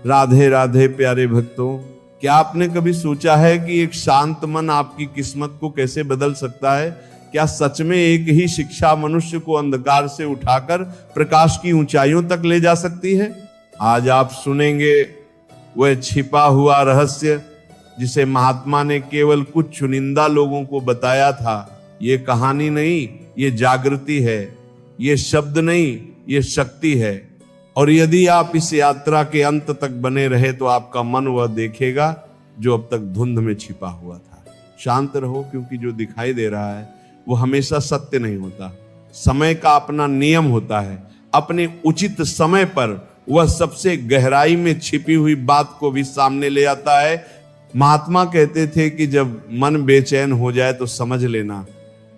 राधे राधे प्यारे भक्तों, क्या आपने कभी सोचा है कि एक शांत मन आपकी किस्मत को कैसे बदल सकता है? क्या सच में एक ही शिक्षा मनुष्य को अंधकार से उठाकर प्रकाश की ऊंचाइयों तक ले जा सकती है? आज आप सुनेंगे वह छिपा हुआ रहस्य जिसे महात्मा ने केवल कुछ चुनिंदा लोगों को बताया था। ये कहानी नहीं, ये जागृति है। ये शब्द नहीं, ये शक्ति है। और यदि आप इस यात्रा के अंत तक बने रहे तो आपका मन वह देखेगा जो अब तक धुंध में छिपा हुआ था। शांत रहो, क्योंकि जो दिखाई दे रहा है वो हमेशा सत्य नहीं होता। समय का अपना नियम होता है। अपने उचित समय पर वह सबसे गहराई में छिपी हुई बात को भी सामने ले आता है। महात्मा कहते थे कि जब मन बेचैन हो जाए तो समझ लेना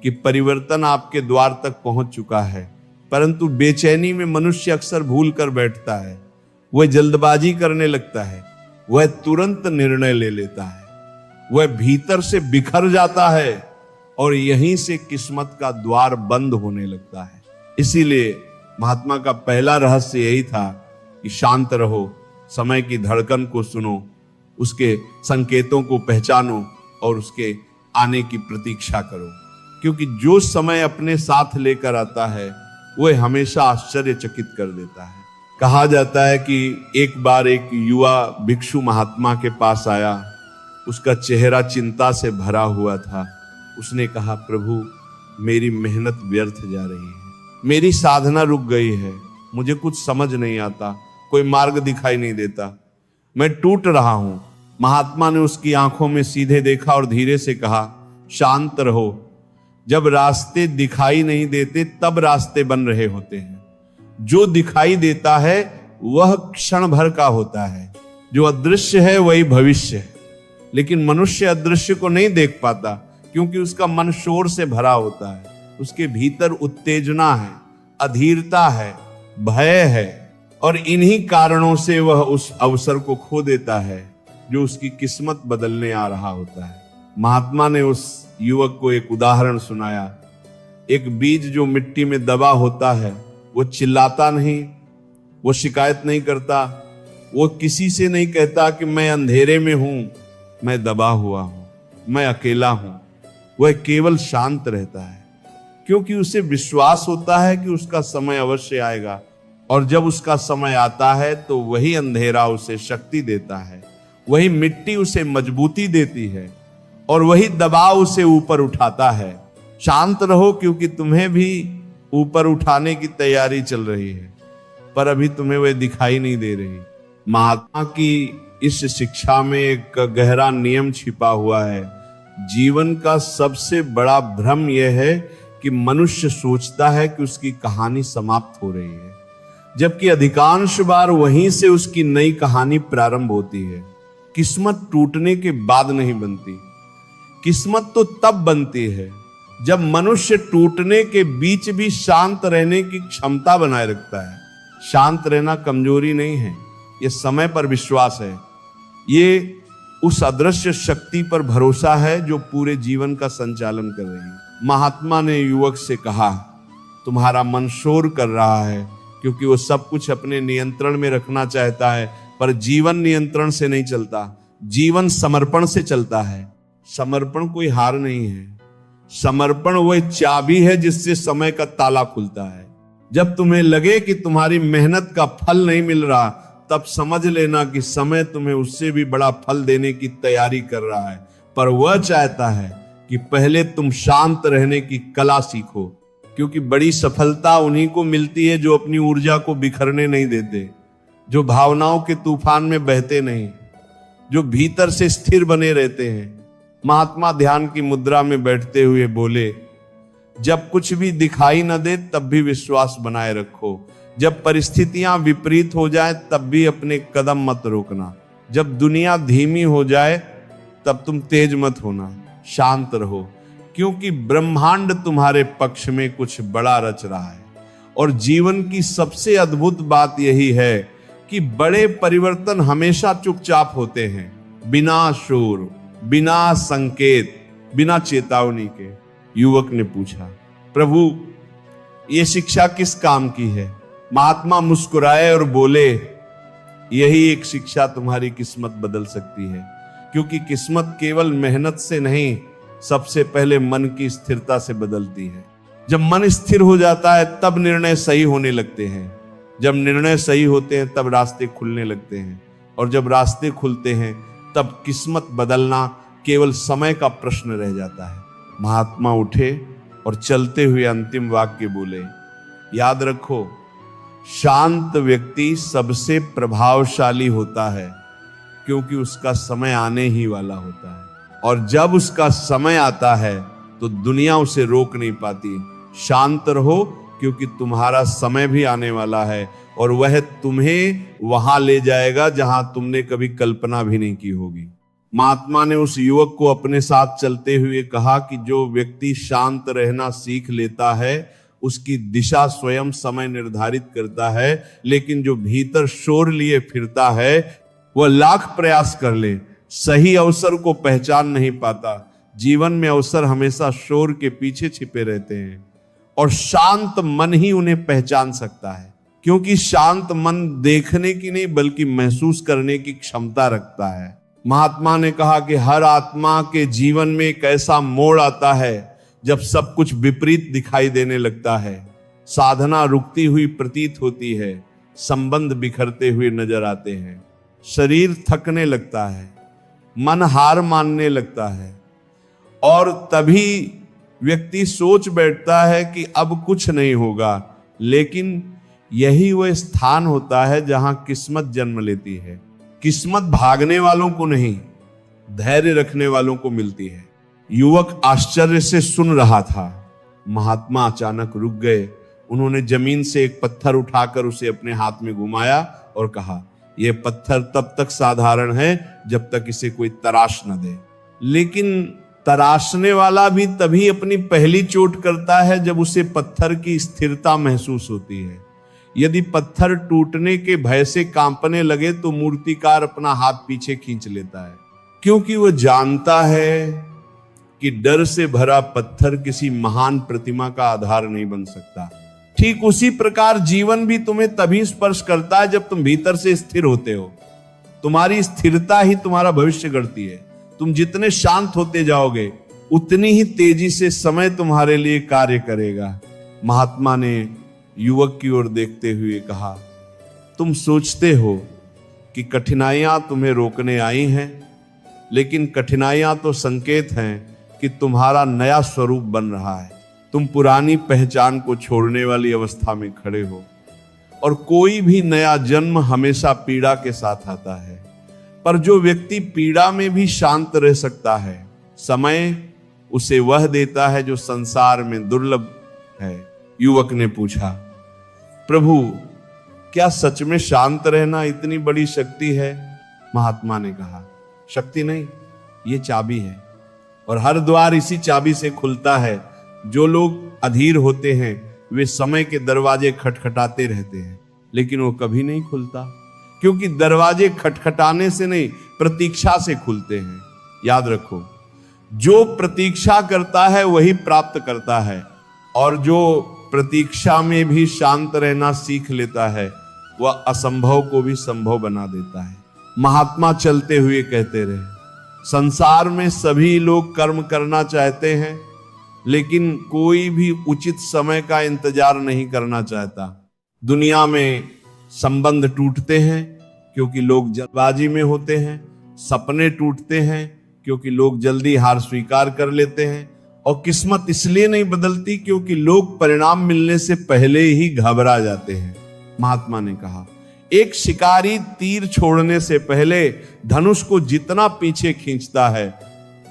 कि परिवर्तन आपके द्वार तक पहुंच चुका है। परंतु बेचैनी में मनुष्य अक्सर भूल कर बैठता है। वह जल्दबाजी करने लगता है, वह तुरंत निर्णय ले लेता है, वह भीतर से बिखर जाता है और यहीं से किस्मत का द्वार बंद होने लगता है। इसीलिए महात्मा का पहला रहस्य यही था कि शांत रहो, समय की धड़कन को सुनो, उसके संकेतों को पहचानो और उसके आने की प्रतीक्षा करो। क्योंकि जो समय अपने साथ लेकर आता है वह हमेशा आश्चर्यचकित कर देता है। कहा जाता है कि एक बार एक युवा भिक्षु महात्मा के पास आया। उसका चेहरा चिंता से भरा हुआ था। उसने कहा, प्रभु, मेरी मेहनत व्यर्थ जा रही है, मेरी साधना रुक गई है, मुझे कुछ समझ नहीं आता, कोई मार्ग दिखाई नहीं देता, मैं टूट रहा हूं। महात्मा ने उसकी आंखों में सीधे देखा और धीरे से कहा, शांत रहो, जब रास्ते दिखाई नहीं देते तब रास्ते बन रहे होते हैं। जो दिखाई देता है वह क्षण भर का होता है, जो अदृश्य है वही भविष्य है। लेकिन मनुष्य अदृश्य को नहीं देख पाता क्योंकि उसका मन शोर से भरा होता है। उसके भीतर उत्तेजना है, अधीरता है, भय है और इन्हीं कारणों से वह उस अवसर को खो देता है जो उसकी किस्मत बदलने आ रहा होता है। महात्मा ने उस युवक को एक उदाहरण सुनाया। एक बीज जो मिट्टी में दबा होता है वो चिल्लाता नहीं, वो शिकायत नहीं करता, वो किसी से नहीं कहता कि मैं अंधेरे में हूं, मैं दबा हुआ हूं, मैं अकेला हूं। वह केवल शांत रहता है क्योंकि उसे विश्वास होता है कि उसका समय अवश्य आएगा और जब उसका समय आता है तो वही अंधेरा उसे शक्ति देता है, वही मिट्टी उसे मजबूती देती है और वही दबाव उसे ऊपर उठाता है। शांत रहो, क्योंकि तुम्हें भी ऊपर उठाने की तैयारी चल रही है, पर अभी तुम्हें वह दिखाई नहीं दे रही। महात्मा की इस शिक्षा में एक गहरा नियम छिपा हुआ है। जीवन का सबसे बड़ा भ्रम यह है कि मनुष्य सोचता है कि उसकी कहानी समाप्त हो रही है, जबकि अधिकांश बार वहीं से उसकी नई कहानी प्रारंभ होती है। किस्मत टूटने के बाद नहीं बनती, किस्मत तो तब बनती है जब मनुष्य टूटने के बीच भी शांत रहने की क्षमता बनाए रखता है। शांत रहना कमजोरी नहीं है, यह समय पर विश्वास है, ये उस अदृश्य शक्ति पर भरोसा है जो पूरे जीवन का संचालन कर रही है। महात्मा ने युवक से कहा, तुम्हारा मन शोर कर रहा है क्योंकि वो सब कुछ अपने नियंत्रण में रखना चाहता है, पर जीवन नियंत्रण से नहीं चलता, जीवन समर्पण से चलता है। समर्पण कोई हार नहीं है, समर्पण वह चाबी है जिससे समय का ताला खुलता है। जब तुम्हें लगे कि तुम्हारी मेहनत का फल नहीं मिल रहा, तब समझ लेना कि समय तुम्हें उससे भी बड़ा फल देने की तैयारी कर रहा है। पर वह चाहता है कि पहले तुम शांत रहने की कला सीखो, क्योंकि बड़ी सफलता उन्हीं को मिलती है जो अपनी ऊर्जा को बिखरने नहीं देते, जो भावनाओं के तूफान में बहते नहीं, जो भीतर से स्थिर बने रहते हैं। महात्मा ध्यान की मुद्रा में बैठते हुए बोले, जब कुछ भी दिखाई न दे तब भी विश्वास बनाए रखो, जब परिस्थितियां विपरीत हो जाए तब भी अपने कदम मत रोकना, जब दुनिया धीमी हो जाए तब तुम तेज मत होना, शांत रहो, क्योंकि ब्रह्मांड तुम्हारे पक्ष में कुछ बड़ा रच रहा है। और जीवन की सबसे अद्भुत बात यही है कि बड़े परिवर्तन हमेशा चुपचाप होते हैं, बिना शोर, बिना संकेत, बिना चेतावनी के। युवक ने पूछा, प्रभु, ये शिक्षा किस काम की है? महात्मा मुस्कुराए और बोले, यही एक शिक्षा तुम्हारी किस्मत बदल सकती है, क्योंकि किस्मत केवल मेहनत से नहीं, सबसे पहले मन की स्थिरता से बदलती है। जब मन स्थिर हो जाता है तब निर्णय सही होने लगते हैं, जब निर्णय सही होते हैं तब रास्ते खुलने लगते हैं, और जब रास्ते खुलते हैं तब किस्मत बदलना केवल समय का प्रश्न रह जाता है। महात्मा उठे और चलते हुए अंतिम वाक्य बोले, याद रखो, शांत व्यक्ति सबसे प्रभावशाली होता है, क्योंकि उसका समय आने ही वाला होता है, और जब उसका समय आता है तो दुनिया उसे रोक नहीं पाती। शांत रहो, क्योंकि तुम्हारा समय भी आने वाला है, और वह तुम्हें वहां ले जाएगा जहां तुमने कभी कल्पना भी नहीं की होगी। महात्मा ने उस युवक को अपने साथ चलते हुए कहा कि जो व्यक्ति शांत रहना सीख लेता है उसकी दिशा स्वयं समय निर्धारित करता है, लेकिन जो भीतर शोर लिए फिरता है वह लाख प्रयास कर ले, सही अवसर को पहचान नहीं पाता। जीवन में अवसर हमेशा शोर के पीछे छिपे रहते हैं, और शांत मन ही उन्हें पहचान सकता है, क्योंकि शांत मन देखने की नहीं बल्कि महसूस करने की क्षमता रखता है। महात्मा ने कहा कि हर आत्मा के जीवन में एक ऐसा मोड़ आता है जब सब कुछ विपरीत दिखाई देने लगता है, साधना रुकती हुई प्रतीत होती है, संबंध बिखरते हुए नजर आते हैं, शरीर थकने लगता है, मन हार मानने लगता है, और तभी व्यक्ति सोच बैठता है कि अब कुछ नहीं होगा। लेकिन यही वह स्थान होता है जहां किस्मत जन्म लेती है। किस्मत भागने वालों को नहीं, धैर्य रखने वालों को मिलती है। युवक आश्चर्य से सुन रहा था। महात्मा अचानक रुक गए। उन्होंने जमीन से एक पत्थर उठाकर उसे अपने हाथ में घुमाया और कहा, यह पत्थर तब तक साधारण है जब तक इसे कोई तराश न दे, लेकिन तराशने वाला भी तभी अपनी पहली चोट करता है जब उसे पत्थर की स्थिरता महसूस होती है। यदि पत्थर टूटने के भय से कांपने लगे तो मूर्तिकार अपना हाथ पीछे खींच लेता है, क्योंकि वह जानता है कि डर से भरा पत्थर किसी महान प्रतिमा का आधार नहीं बन सकता। ठीक उसी प्रकार जीवन भी तुम्हें तभी स्पर्श करता है जब तुम भीतर से स्थिर होते हो। तुम्हारी स्थिरता ही तुम्हारा भविष्य गढ़ती है। तुम जितने शांत होते जाओगे उतनी ही तेजी से समय तुम्हारे लिए कार्य करेगा। महात्मा ने युवक की ओर देखते हुए कहा, तुम सोचते हो कि कठिनाइयां तुम्हें रोकने आई हैं, लेकिन कठिनाइयां तो संकेत हैं कि तुम्हारा नया स्वरूप बन रहा है। तुम पुरानी पहचान को छोड़ने वाली अवस्था में खड़े हो, और कोई भी नया जन्म हमेशा पीड़ा के साथ आता है, पर जो व्यक्ति पीड़ा में भी शांत रह सकता है, समय उसे वह देता है जो संसार में दुर्लभ है। युवक ने पूछा, प्रभु, क्या सच में शांत रहना इतनी बड़ी शक्ति है? महात्मा ने कहा, शक्ति नहीं, ये चाबी है, और हर द्वार इसी चाबी से खुलता है। जो लोग अधीर होते हैं वे समय के दरवाजे खटखटाते रहते हैं, लेकिन वो कभी नहीं खुलता, क्योंकि दरवाजे खटखटाने से नहीं, प्रतीक्षा से खुलते हैं। याद रखो, जो प्रतीक्षा करता है वही प्राप्त करता है, और जो प्रतीक्षा में भी शांत रहना सीख लेता है वह असंभव को भी संभव बना देता है। महात्मा चलते हुए कहते रहे, संसार में सभी लोग कर्म करना चाहते हैं, लेकिन कोई भी उचित समय का इंतजार नहीं करना चाहता। दुनिया में संबंध टूटते हैं क्योंकि लोग जल्दबाजी में होते हैं, सपने टूटते हैं क्योंकि लोग जल्दी हार स्वीकार कर लेते हैं, और किस्मत इसलिए नहीं बदलती क्योंकि लोग परिणाम मिलने से पहले ही घबरा जाते हैं। महात्मा ने कहा, एक शिकारी तीर छोड़ने से पहले धनुष को जितना पीछे खींचता है,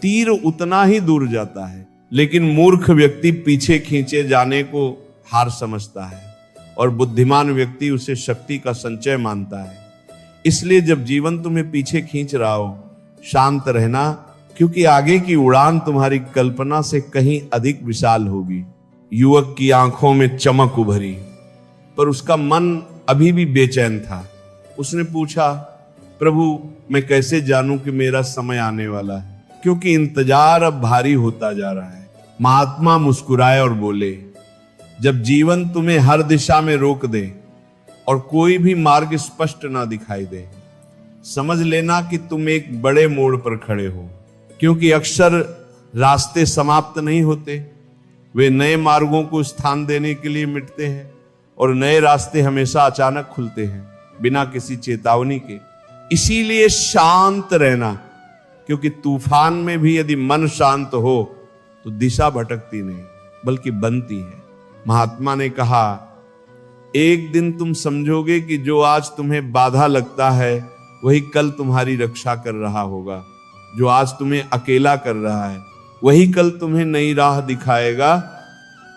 तीर उतना ही दूर जाता है, लेकिन मूर्ख व्यक्ति पीछे खींचे जाने को हार समझता है, और बुद्धिमान व्यक्ति उसे शक्ति का संचय मानता है। इसलिए जब जीवन तुम्हें पीछे खींच रहा हो, शांत रहना, क्योंकि आगे की उड़ान तुम्हारी कल्पना से कहीं अधिक विशाल होगी। युवक की आंखों में चमक उभरी, पर उसका मन अभी भी बेचैन था। उसने पूछा, प्रभु, मैं कैसे जानूं कि मेरा समय आने वाला है, क्योंकि इंतजार अब भारी होता जा रहा है। महात्मा मुस्कुराए और बोले, जब जीवन तुम्हें हर दिशा में रोक दे और कोई भी मार्ग स्पष्ट ना दिखाई दे, समझ लेना कि तुम एक बड़े मोड़ पर खड़े हो, क्योंकि अक्सर रास्ते समाप्त नहीं होते, वे नए मार्गों को स्थान देने के लिए मिटते हैं और नए रास्ते हमेशा अचानक खुलते हैं बिना किसी चेतावनी के। इसीलिए शांत रहना, क्योंकि तूफान में भी यदि मन शांत हो तो दिशा भटकती नहीं बल्कि बनती है। महात्मा ने कहा, एक दिन तुम समझोगे कि जो आज तुम्हें बाधा लगता है वही कल तुम्हारी रक्षा कर रहा होगा। जो आज तुम्हें अकेला कर रहा है वही कल तुम्हें नई राह दिखाएगा,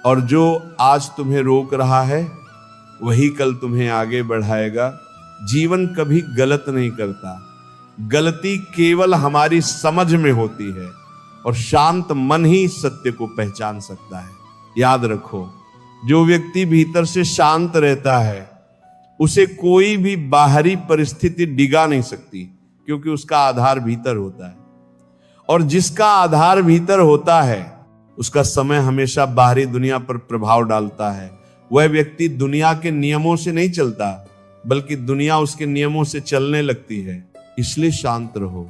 और जो आज तुम्हें रोक रहा है वही कल तुम्हें आगे बढ़ाएगा। जीवन कभी गलत नहीं करता, गलती केवल हमारी समझ में होती है, और शांत मन ही सत्य को पहचान सकता है। याद रखो, जो व्यक्ति भीतर से शांत रहता है उसे कोई भी बाहरी परिस्थिति डिगा नहीं सकती, क्योंकि उसका आधार भीतर होता है। और जिसका आधार भीतर होता है उसका समय हमेशा बाहरी दुनिया पर प्रभाव डालता है। वह व्यक्ति दुनिया के नियमों से नहीं चलता, बल्कि दुनिया उसके नियमों से चलने लगती है। इसलिए शांत रहो,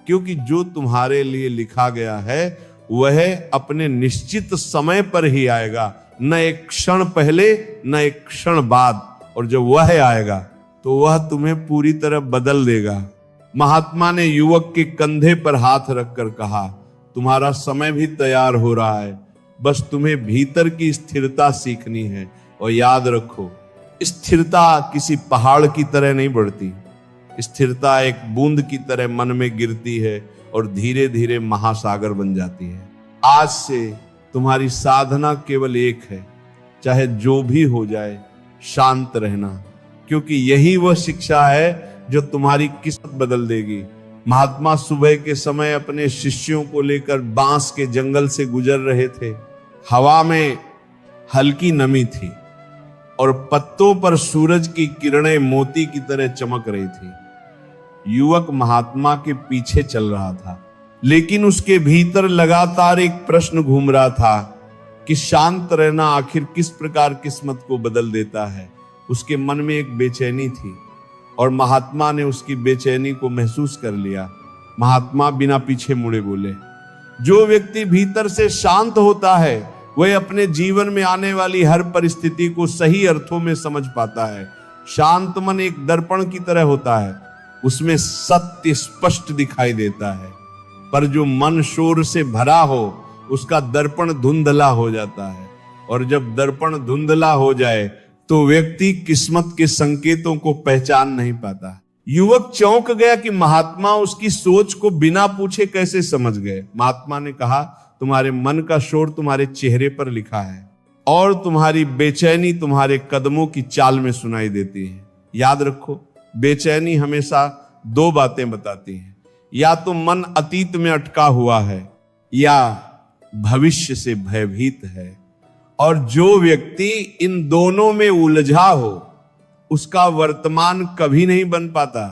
क्योंकि जो तुम्हारे लिए लिखा गया है वह अपने निश्चित समय पर ही आएगा, न एक क्षण पहले न एक क्षण बाद। और जब वह आएगा तो वह तुम्हें पूरी तरह बदल देगा। महात्मा ने युवक के कंधे पर हाथ रखकर कहा, तुम्हारा समय भी तैयार हो रहा है, बस तुम्हें भीतर की स्थिरता सीखनी है। और याद रखो, स्थिरता किसी पहाड़ की तरह नहीं बढ़ती, स्थिरता एक बूंद की तरह मन में गिरती है और धीरे धीरे महासागर बन जाती है। आज से तुम्हारी साधना केवल एक है, चाहे जो भी हो जाए शांत रहना, क्योंकि यही वह शिक्षा है जो तुम्हारी किस्मत बदल देगी। महात्मा सुबह के समय अपने शिष्यों को लेकर बांस के जंगल से गुजर रहे थे। हवा में हल्की नमी थी और पत्तों पर सूरज की किरणें मोती की तरह चमक रही थी। युवक महात्मा के पीछे चल रहा था, लेकिन उसके भीतर लगातार एक प्रश्न घूम रहा था कि शांत रहना आखिर किस प्रकार किस्मत को बदल देता है। उसके मन में एक बेचैनी थी और महात्मा ने उसकी बेचैनी को महसूस कर लिया। महात्मा बिना पीछे मुड़े बोले, जो व्यक्ति भीतर से शांत होता है वह अपने जीवन में आने वाली हर परिस्थिति को सही अर्थों में समझ पाता है। शांत मन एक दर्पण की तरह होता है, उसमें सत्य स्पष्ट दिखाई देता है, पर जो मन शोर से भरा हो उसका दर्पण धुंधला हो जाता है। और जब दर्पण धुंधला हो जाए तो व्यक्ति किस्मत के संकेतों को पहचान नहीं पाता। युवक चौंक गया कि महात्मा उसकी सोच को बिना पूछे कैसे समझ गए। महात्मा ने कहा, तुम्हारे मन का शोर तुम्हारे चेहरे पर लिखा है और तुम्हारी बेचैनी तुम्हारे कदमों की चाल में सुनाई देती है। याद रखो, बेचैनी हमेशा दो बातें बताती है, या तो मन अतीत में अटका हुआ है या भविष्य से भयभीत है। और जो व्यक्ति इन दोनों में उलझा हो उसका वर्तमान कभी नहीं बन पाता,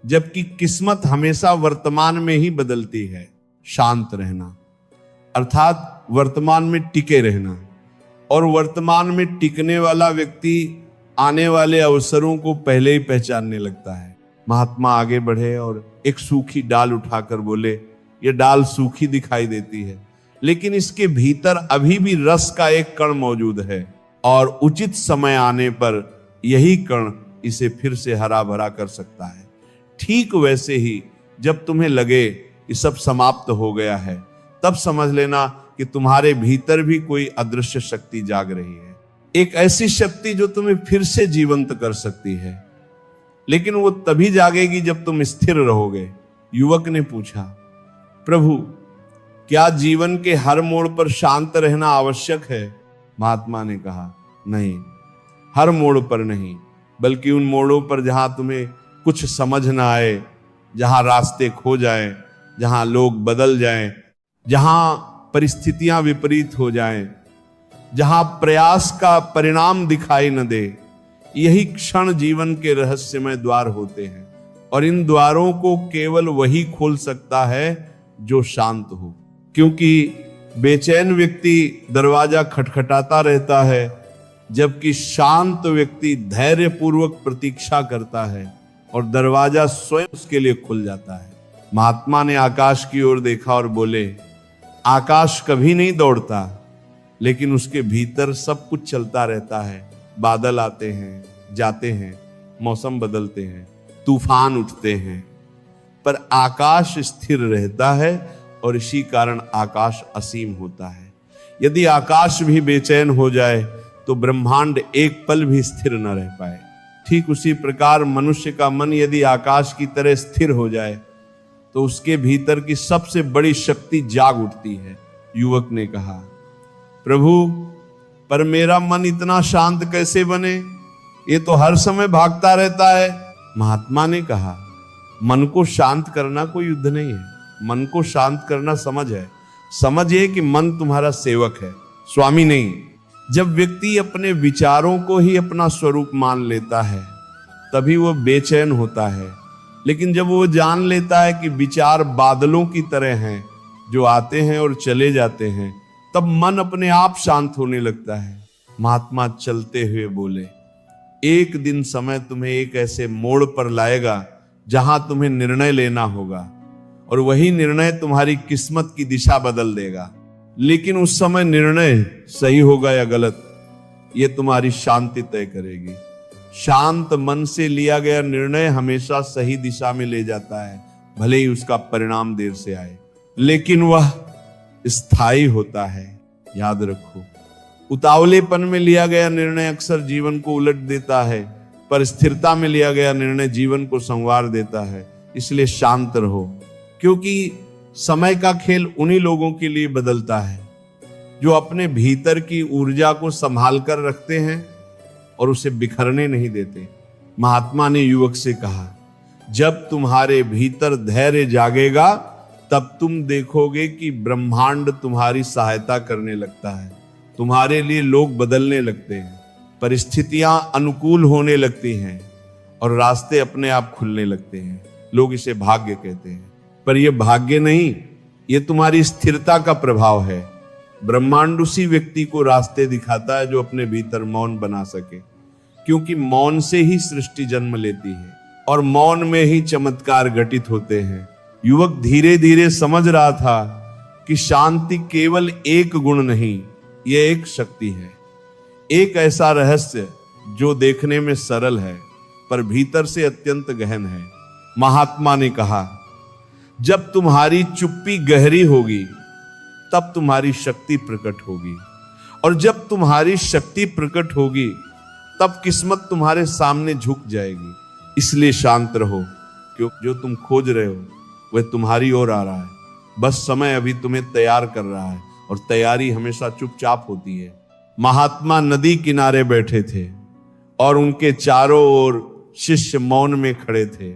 जबकि किस्मत हमेशा वर्तमान में ही बदलती है। शांत रहना अर्थात वर्तमान में टिके रहना, और वर्तमान में टिकने वाला व्यक्ति आने वाले अवसरों को पहले ही पहचानने लगता है। महात्मा आगे बढ़े और एक सूखी डाल उठाकर बोले, ये डाल सूखी दिखाई देती है, लेकिन इसके भीतर अभी भी रस का एक कण मौजूद है, और उचित समय आने पर यही कण इसे फिर से हरा भरा कर सकता है। ठीक वैसे ही जब तुम्हें लगे कि सब समाप्त हो गया है, तब समझ लेना कि तुम्हारे भीतर भी कोई अदृश्य शक्ति जाग रही है, एक ऐसी शक्ति जो तुम्हें फिर से जीवंत कर सकती है। लेकिन वो तभी जागेगी जब तुम स्थिर रहोगे। युवक ने पूछा, प्रभु, क्या जीवन के हर मोड़ पर शांत रहना आवश्यक है? महात्मा ने कहा, नहीं, हर मोड़ पर नहीं, बल्कि उन मोड़ों पर जहां तुम्हें कुछ समझ ना आए, जहां रास्ते खो जाएं, जहां लोग बदल जाएं, जहां परिस्थितियां विपरीत हो जाएं, जहां प्रयास का परिणाम दिखाई न दे, यही क्षण जीवन के रहस्यमय द्वार होते हैं। और इन द्वारों को केवल वही खोल सकता है जो शांत हो, क्योंकि बेचैन व्यक्ति दरवाजा खटखटाता रहता है, जबकि शांत व्यक्ति धैर्यपूर्वक प्रतीक्षा करता है। और दरवाजा स्वयं उसके लिए खुल जाता है। महात्मा ने आकाश की ओर देखा और बोले, आकाश कभी नहीं दौड़ता, लेकिन उसके भीतर सब कुछ चलता रहता है। बादल आते हैं, जाते हैं, मौसम बदलते हैं, तूफान उठते हैं, पर आकाश स्थिर रहता है और इसी कारण आकाश असीम होता है। यदि आकाश भी बेचैन हो जाए तो ब्रह्मांड एक पल भी स्थिर न रह पाए। ठीक उसी प्रकार मनुष्य का मन यदि आकाश की तरह स्थिर हो जाए तो उसके भीतर की सबसे बड़ी शक्ति जाग उठती है। युवक ने कहा, प्रभु, पर मेरा मन इतना शांत कैसे बने? ये तो हर समय भागता रहता है। महात्मा ने कहा, मन को शांत करना कोई युद्ध नहीं है। मन को शांत करना समझ है। समझ ये कि मन तुम्हारा सेवक है, स्वामी नहीं। जब व्यक्ति अपने विचारों को ही अपना स्वरूप मान लेता है तभी वह बेचैन होता है। लेकिन जब वो जान लेता है कि विचार बादलों की तरह हैं जो आते हैं और चले जाते हैं, तब मन अपने आप शांत होने लगता है। महात्मा चलते हुए बोले, एक दिन समय तुम्हें एक ऐसे मोड़ पर लाएगा जहां तुम्हें निर्णय लेना होगा और वही निर्णय तुम्हारी किस्मत की दिशा बदल देगा। लेकिन उस समय निर्णय सही होगा या गलत, यह तुम्हारी शांति तय करेगी। शांत मन से लिया गया निर्णय हमेशा सही दिशा में ले जाता है, भले ही उसका परिणाम देर से आए, लेकिन वह स्थायी होता है। याद रखो, उतावलेपन में लिया गया निर्णय अक्सर जीवन को उलट देता है, पर स्थिरता में लिया गया निर्णय जीवन को संवार देता है। इसलिए शांत रहो, क्योंकि समय का खेल उन्हीं लोगों के लिए बदलता है जो अपने भीतर की ऊर्जा को संभाल कर रखते हैं और उसे बिखरने नहीं देते। महात्मा ने युवक से कहा, जब तुम्हारे भीतर धैर्य जागेगा तब तुम देखोगे कि ब्रह्मांड तुम्हारी सहायता करने लगता है। तुम्हारे लिए लोग बदलने लगते हैं, परिस्थितियां अनुकूल होने लगती हैं और रास्ते अपने आप खुलने लगते हैं। लोग इसे भाग्य कहते हैं, पर यह भाग्य नहीं, यह तुम्हारी स्थिरता का प्रभाव है। ब्रह्मांड उसी व्यक्ति को रास्ते दिखाता है जो अपने भीतर मौन बना सके, क्योंकि मौन से ही सृष्टि जन्म लेती है और मौन में ही चमत्कार घटित होते हैं। युवक धीरे धीरे समझ रहा था कि शांति केवल एक गुण नहीं, यह एक शक्ति है, एक ऐसा रहस्य जो देखने में सरल है पर भीतर से अत्यंत गहन है। महात्मा ने कहा, जब तुम्हारी चुप्पी गहरी होगी तब तुम्हारी शक्ति प्रकट होगी, और जब तुम्हारी शक्ति प्रकट होगी तब किस्मत तुम्हारे सामने झुक जाएगी। इसलिए शांत रहो, क्योंकि जो तुम खोज रहे हो वह तुम्हारी ओर आ रहा है। बस समय अभी तुम्हें तैयार कर रहा है, और तैयारी हमेशा चुपचाप होती है। महात्मा नदी किनारे बैठे थे और उनके चारों ओर शिष्य मौन में खड़े थे।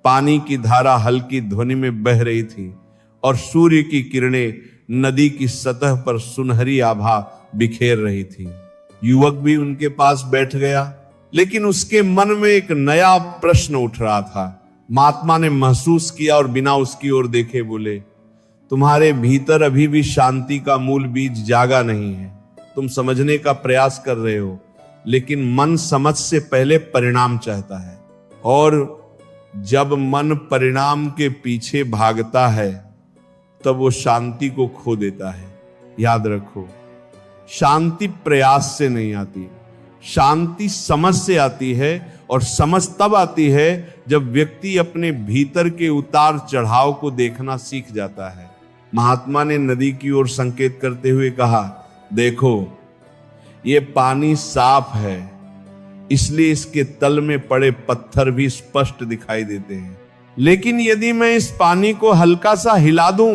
पानी की धारा हल्की ध्वनि में बह रही थी और सूर्य की किरणें नदी की सतह पर सुनहरी आभा बिखेर रही थी। युवक भी उनके पास बैठ गया, लेकिन उसके मन में एक नया प्रश्न उठ रहा था। महात्मा ने महसूस किया और बिना उसकी ओर देखे बोले, तुम्हारे भीतर अभी भी शांति का मूल बीज जागा नहीं है। तुम समझने का प्रयास कर रहे हो, लेकिन मन समझ से पहले परिणाम चाहता है, और जब मन परिणाम के पीछे भागता है तब वो शांति को खो देता है। याद रखो, शांति प्रयास से नहीं आती, शांति समझ से आती है, और समझ तब आती है जब व्यक्ति अपने भीतर के उतार चढ़ाव को देखना सीख जाता है। महात्मा ने नदी की ओर संकेत करते हुए कहा, देखो, ये पानी साफ है, इसलिए इसके तल में पड़े पत्थर भी स्पष्ट दिखाई देते हैं। लेकिन यदि मैं इस पानी को हल्का सा हिला दूं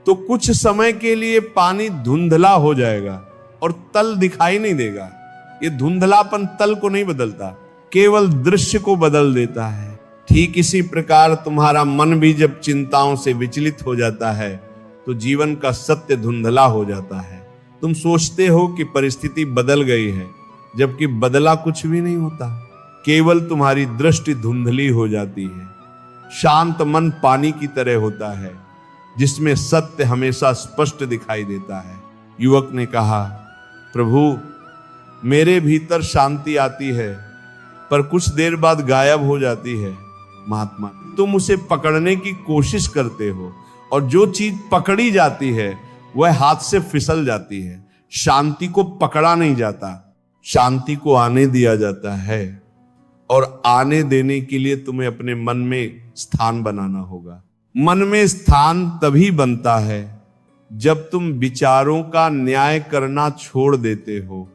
तो कुछ समय के लिए पानी धुंधला हो जाएगा और तल दिखाई नहीं देगा। ये धुंधलापन तल को नहीं बदलता, केवल दृश्य को बदल देता है। ठीक इसी प्रकार तुम्हारा मन भी जब चिंताओं से विचलित हो जाता है तो जीवन का सत्य धुंधला हो जाता है। तुम सोचते हो कि परिस्थिति बदल गई है, जबकि बदला कुछ भी नहीं होता, केवल तुम्हारी दृष्टि धुंधली हो जाती है। शांत मन पानी की तरह होता है, जिसमें सत्य हमेशा स्पष्ट दिखाई देता है। युवक ने कहा, प्रभु, मेरे भीतर शांति आती है पर कुछ देर बाद गायब हो जाती है। महात्मा, तुम उसे पकड़ने की कोशिश करते हो और जो चीज पकड़ी जाती है वह हाथ से फिसल जाती है। शांति को पकड़ा नहीं जाता, शांति को आने दिया जाता है। और आने देने के लिए तुम्हें अपने मन में स्थान बनाना होगा। मन में स्थान तभी बनता है जब तुम विचारों का न्याय करना छोड़ देते हो।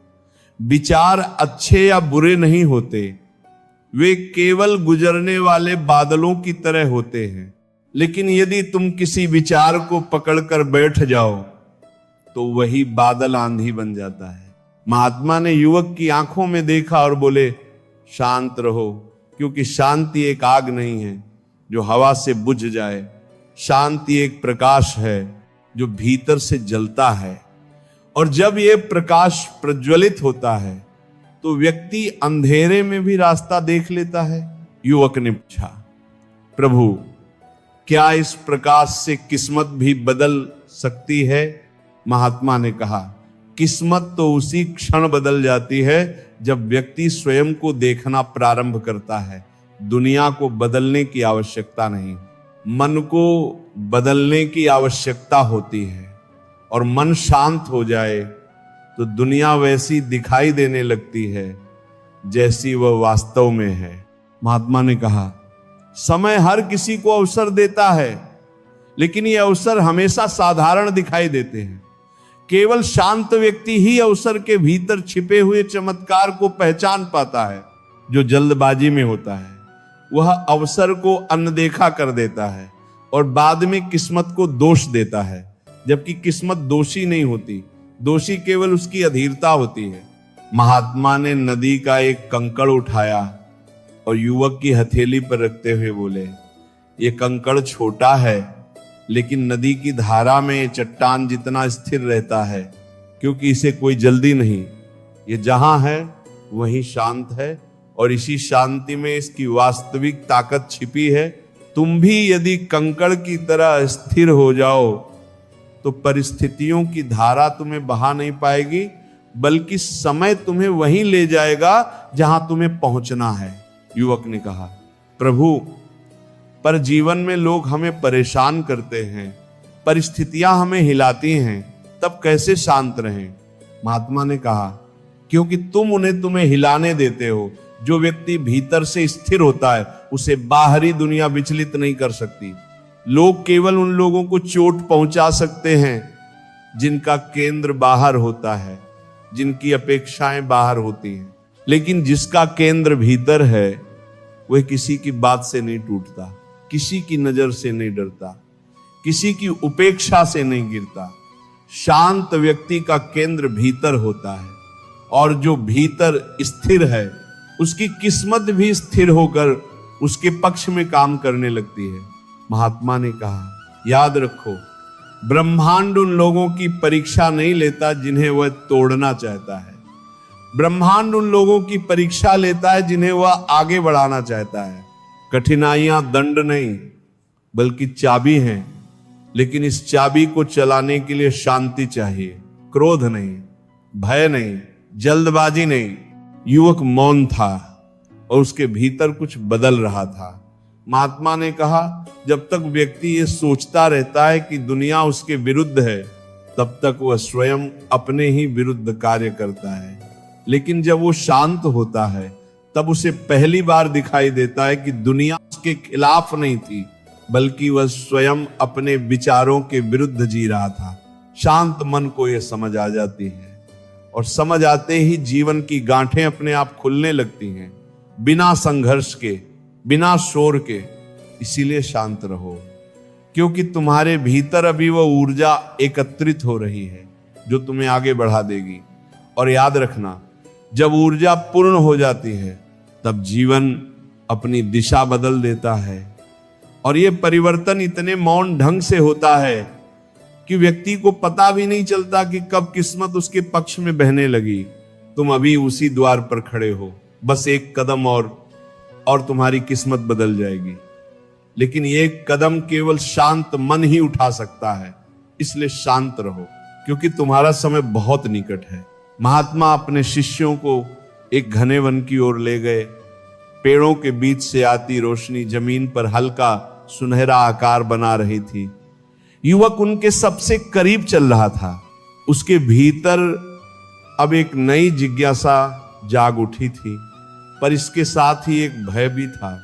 विचार अच्छे या बुरे नहीं होते, वे केवल गुजरने वाले बादलों की तरह होते हैं। लेकिन यदि तुम किसी विचार को पकड़कर बैठ जाओ तो वही बादल आंधी बन जाता है। महात्मा ने युवक की आंखों में देखा और बोले, शांत रहो, क्योंकि शांति एक आग नहीं है जो हवा से बुझ जाए। शांति एक प्रकाश है जो भीतर से जलता है, और जब यह प्रकाश प्रज्वलित होता है तो व्यक्ति अंधेरे में भी रास्ता देख लेता है। युवक ने पूछा, प्रभु, क्या इस प्रकाश से किस्मत भी बदल सकती है? महात्मा ने कहा, किस्मत तो उसी क्षण बदल जाती है जब व्यक्ति स्वयं को देखना प्रारंभ करता है। दुनिया को बदलने की आवश्यकता नहीं, मन को बदलने की आवश्यकता होती है। और मन शांत हो जाए तो दुनिया वैसी दिखाई देने लगती है जैसी वह वास्तव में है। महात्मा ने कहा, समय हर किसी को अवसर देता है, लेकिन ये अवसर हमेशा साधारण दिखाई देते हैं। केवल शांत व्यक्ति ही अवसर के भीतर छिपे हुए चमत्कार को पहचान पाता है। जो जल्दबाजी में होता है वह अवसर को अनदेखा कर देता है और बाद में किस्मत को दोष देता है, जबकि किस्मत दोषी नहीं होती, दोषी केवल उसकी अधीरता होती है। महात्मा ने नदी का एक कंकड़ उठाया और युवक की हथेली पर रखते हुए बोले, ये कंकड़ छोटा है, लेकिन नदी की धारा में चट्टान जितना स्थिर रहता है, क्योंकि इसे कोई जल्दी नहीं। ये जहां है वहीं शांत है और इसी शांति में इसकी वास्तविक ताकत छिपी है। तुम भी यदि कंकड़ की तरह स्थिर हो जाओ तो परिस्थितियों की धारा तुम्हें बहा नहीं पाएगी, बल्कि समय तुम्हें वहीं ले जाएगा जहां तुम्हें पहुंचना है। युवक ने कहा, प्रभु, पर जीवन में लोग हमें परेशान करते हैं, परिस्थितियां हमें हिलाती हैं, तब कैसे शांत रहें? महात्मा ने कहा, क्योंकि तुम उन्हें तुम्हें हिलाने देते हो। जो व्यक्ति भीतर से स्थिर होता है उसे बाहरी दुनिया विचलित नहीं कर सकती। लोग केवल उन लोगों को चोट पहुंचा सकते हैं जिनका केंद्र बाहर होता है, जिनकी अपेक्षाएं बाहर होती हैं, लेकिन जिसका केंद्र भीतर है वह किसी की बात से नहीं टूटता, किसी की नजर से नहीं डरता, किसी की उपेक्षा से नहीं गिरता। शांत व्यक्ति का केंद्र भीतर होता है, और जो भीतर स्थिर है उसकी किस्मत भी स्थिर होकर उसके पक्ष में काम करने लगती है। महात्मा ने कहा, याद रखो, ब्रह्मांड उन लोगों की परीक्षा नहीं लेता जिन्हें वह तोड़ना चाहता है। ब्रह्मांड उन लोगों की परीक्षा लेता है जिन्हें वह आगे बढ़ाना चाहता है। कठिनाइयां दंड नहीं बल्कि चाबी हैं, लेकिन इस चाबी को चलाने के लिए शांति चाहिए, क्रोध नहीं, भय नहीं, जल्दबाजी नहीं। युवक मौन था और उसके भीतर कुछ बदल रहा था। महात्मा ने कहा, जब तक व्यक्ति ये सोचता रहता है कि दुनिया उसके विरुद्ध है, तब तक वह स्वयं अपने ही विरुद्ध कार्य करता है। लेकिन जब वो शांत होता है तब उसे पहली बार दिखाई देता है कि दुनिया उसके खिलाफ नहीं थी, बल्कि वह स्वयं अपने विचारों के विरुद्ध जी रहा था। शांत मन को यह समझ आ जाती है, और समझ आते ही जीवन की गांठें अपने आप खुलने लगती हैं, बिना संघर्ष के, बिना शोर के। इसीलिए शांत रहो, क्योंकि तुम्हारे भीतर अभी वह ऊर्जा एकत्रित हो रही है जो तुम्हें आगे बढ़ा देगी। और याद रखना, जब ऊर्जा पूर्ण हो जाती है तब जीवन अपनी दिशा बदल देता है। और यह परिवर्तन इतने मौन ढंग से होता है कि व्यक्ति को पता भी नहीं चलता कि कब किस्मत उसके पक्ष में बहने लगी। तुम अभी उसी द्वार पर खड़े हो, बस एक कदम और तुम्हारी किस्मत बदल जाएगी। लेकिन ये कदम केवल शांत मन ही उठा सकता है। इसलिए शांत रहो, क्योंकि तुम्हारा समय बहुत निकट है। महात्मा अपने शिष्यों को एक घने वन की ओर ले गए पेड़ों के बीच से आती रोशनी जमीन पर हल्का सुनहरा आकार बना रही थी। युवक उनके सबसे करीब चल रहा था। उसके भीतर अब एक नई जिज्ञासा जाग उठी थी, पर इसके साथ ही एक भय भी था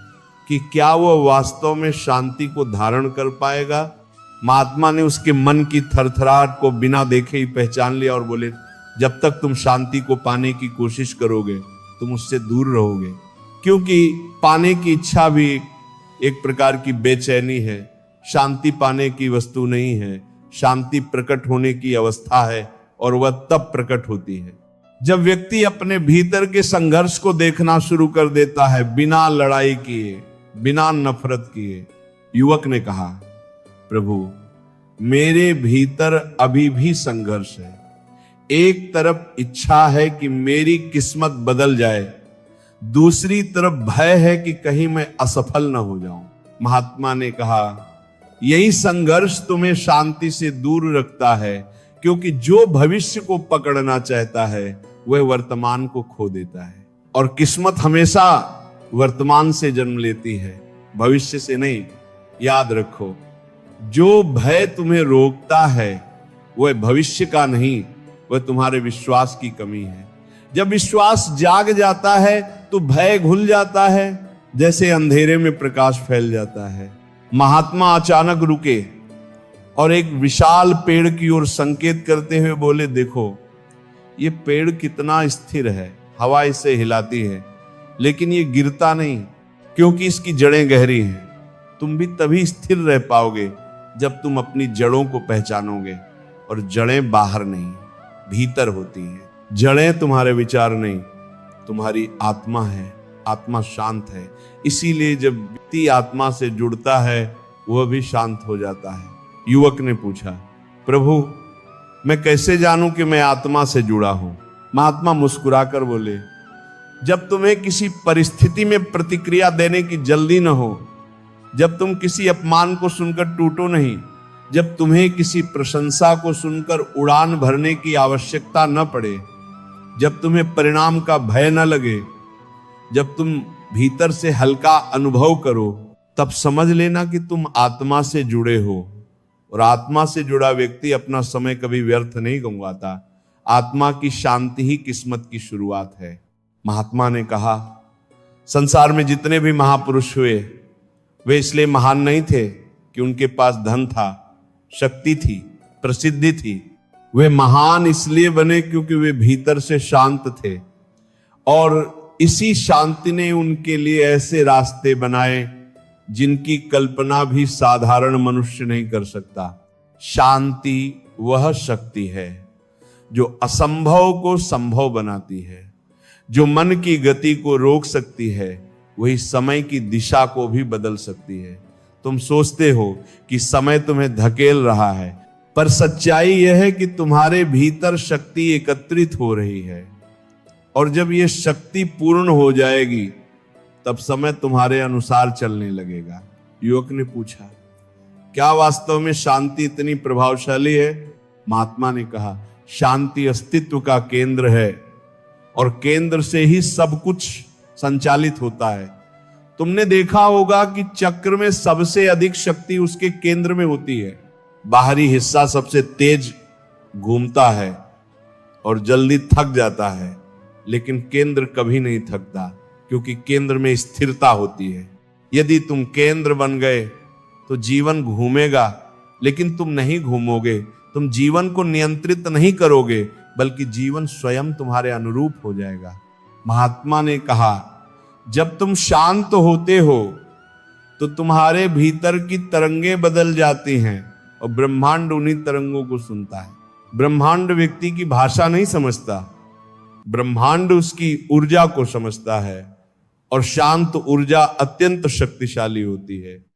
कि क्या वह वास्तव में शांति को धारण कर पाएगा। महात्मा ने उसके मन की थरथराहट को बिना देखे ही पहचान लिया और बोले, जब तक तुम शांति को पाने की कोशिश करोगे तुम उससे दूर रहोगे, क्योंकि पाने की इच्छा भी एक प्रकार की बेचैनी है। शांति पाने की वस्तु नहीं है, शांति प्रकट होने की अवस्था है और वह तब प्रकट होती है जब व्यक्ति अपने भीतर के संघर्ष को देखना शुरू कर देता है, बिना लड़ाई किए, बिना नफरत किए। युवक ने कहा, प्रभु मेरे भीतर अभी भी संघर्ष है। एक तरफ इच्छा है कि मेरी किस्मत बदल जाए, दूसरी तरफ भय है कि कहीं मैं असफल न हो जाऊं। महात्मा ने कहा, यही संघर्ष तुम्हें शांति से दूर रखता है, क्योंकि जो भविष्य को पकड़ना चाहता है वह वर्तमान को खो देता है। और किस्मत हमेशा वर्तमान से जन्म लेती है, भविष्य से नहीं। याद रखो, जो भय तुम्हें रोकता है वह भविष्य का नहीं, वह तुम्हारे विश्वास की कमी है। जब विश्वास जाग जाता है तो भय घुल जाता है, जैसे अंधेरे में प्रकाश फैल जाता है। महात्मा अचानक रुके और एक विशाल पेड़ की ओर संकेत करते हुए बोले, देखो ये पेड़ कितना स्थिर है, हवा इसे हिलाती है लेकिन ये गिरता नहीं, क्योंकि इसकी जड़ें गहरी हैं। तुम भी तभी स्थिर रह पाओगे जब तुम अपनी जड़ों को पहचानोगे, और जड़ें बाहर नहीं भीतर होती हैं। जड़ें तुम्हारे विचार नहीं, तुम्हारी आत्मा है। आत्मा शांत है, इसीलिए जब व्यक्ति आत्मा से जुड़ता है वह भी शांत हो जाता है। युवक ने पूछा, प्रभु मैं कैसे जानूं कि मैं आत्मा से जुड़ा हूं? महात्मा मुस्कुराकर बोले, जब तुम्हें किसी परिस्थिति में प्रतिक्रिया देने की जल्दी न हो, जब तुम किसी अपमान को सुनकर टूटो नहीं, जब तुम्हें किसी प्रशंसा को सुनकर उड़ान भरने की आवश्यकता न पड़े, जब तुम्हें परिणाम का भय न लगे, जब तुम भीतर से हल्का अनुभव करो, तब समझ लेना कि तुम आत्मा से जुड़े हो। और आत्मा से जुड़ा व्यक्ति अपना समय कभी व्यर्थ नहीं गंवाता। आत्मा की शांति ही किस्मत की शुरुआत है। महात्मा ने कहा, संसार में जितने भी महापुरुष हुए वे इसलिए महान नहीं थे कि उनके पास धन था, शक्ति थी, प्रसिद्धि थी। वे महान इसलिए बने क्योंकि वे भीतर से शांत थे, और इसी शांति ने उनके लिए ऐसे रास्ते बनाए जिनकी कल्पना भी साधारण मनुष्य नहीं कर सकता। शांति वह शक्ति है जो असंभव को संभव बनाती है, जो मन की गति को रोक सकती है, वही समय की दिशा को भी बदल सकती है। तुम सोचते हो कि समय तुम्हें धकेल रहा है, पर सच्चाई यह है कि तुम्हारे भीतर शक्ति एकत्रित हो रही है, और जब यह शक्ति पूर्ण हो जाएगी तब समय तुम्हारे अनुसार चलने लगेगा। युवक ने पूछा, क्या वास्तव में शांति इतनी प्रभावशाली है? महात्मा ने कहा, शांति अस्तित्व का केंद्र है, और केंद्र से ही सब कुछ संचालित होता है। तुमने देखा होगा कि चक्र में सबसे अधिक शक्ति उसके केंद्र में होती है। बाहरी हिस्सा सबसे तेज घूमता है और जल्दी थक जाता है, लेकिन केंद्र कभी नहीं थकता, क्योंकि केंद्र में स्थिरता होती है। यदि तुम केंद्र बन गए तो जीवन घूमेगा, लेकिन तुम नहीं घूमोगे, तुम जीवन को नियंत्रित नहीं करोगे, बल्कि जीवन स्वयं तुम्हारे अनुरूप हो जाएगा। महात्मा ने कहा, जब तुम शांत होते हो तो तुम्हारे भीतर की तरंगें बदल जाती हैं, और ब्रह्मांड उन्हीं तरंगों को सुनता है। ब्रह्मांड व्यक्ति की भाषा नहीं समझता, ब्रह्मांड उसकी ऊर्जा को समझता है, और शांत ऊर्जा अत्यंत शक्तिशाली होती है।